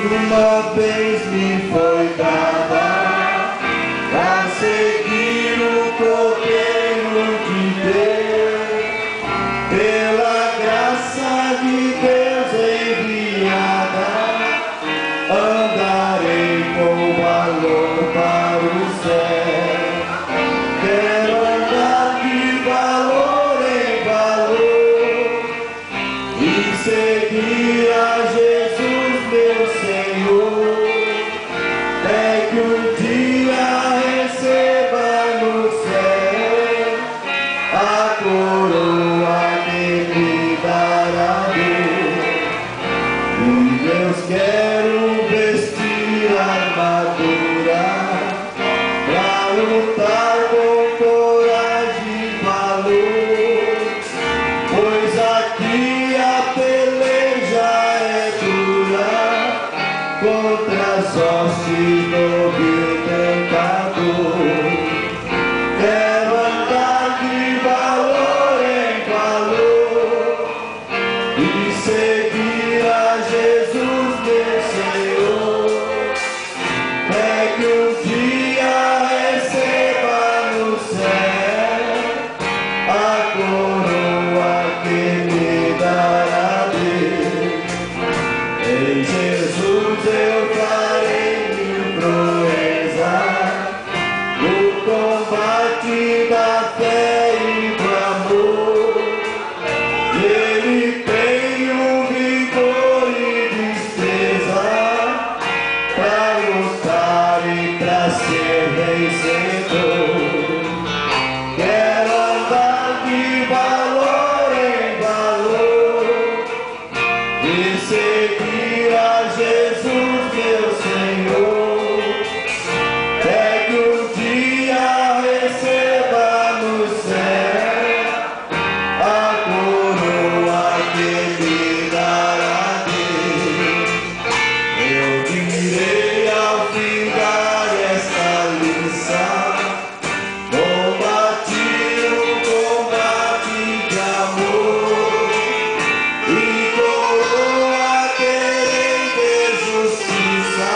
uma vez me foi dada pra seguir o cordeiro de Deus, pela graça de Deus enviada, andarei com valor para o céu. Quero andar de valor em valor e seguir a Jesus, meu Senhor. É que um dia receba no céu a coroa que me dará Deus. E Deus quero vestir a armadura pra lutar com coragem e valor, pois aqui a peleja é dura contra as hostes do vil tentador. Quero andar de valor em valor e seguir a Jesus, meu Senhor. É que um dia receba no céu a coroa que me dará Deus. Em Jesus eu farei mil proezas no combate da fé e do amor. E Ele tem o vigor e destreza pra lutar e pra ser vencedor. Quero andar de valor em valor e seguir a Jesus, meu Senhor. É que um dia receba no céu a coroa que me dará Deus. Eu direi ao findar esta lição: combati o combate de amor, e coroa terei de justiça,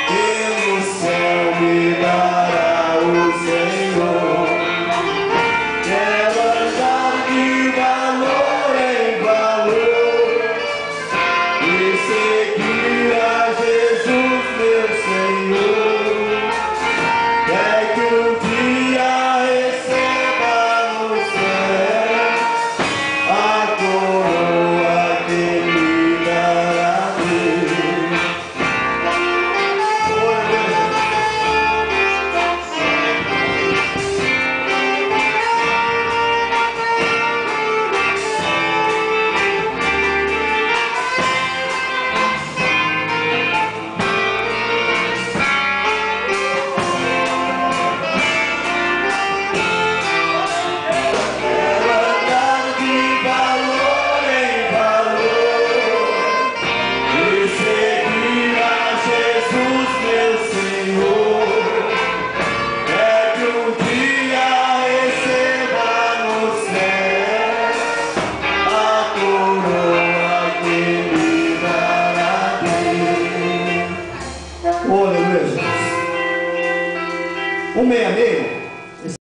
que no céu me dará o Senhor. Quero andar de valor em valor e seguir a Jesus, meu Senhor.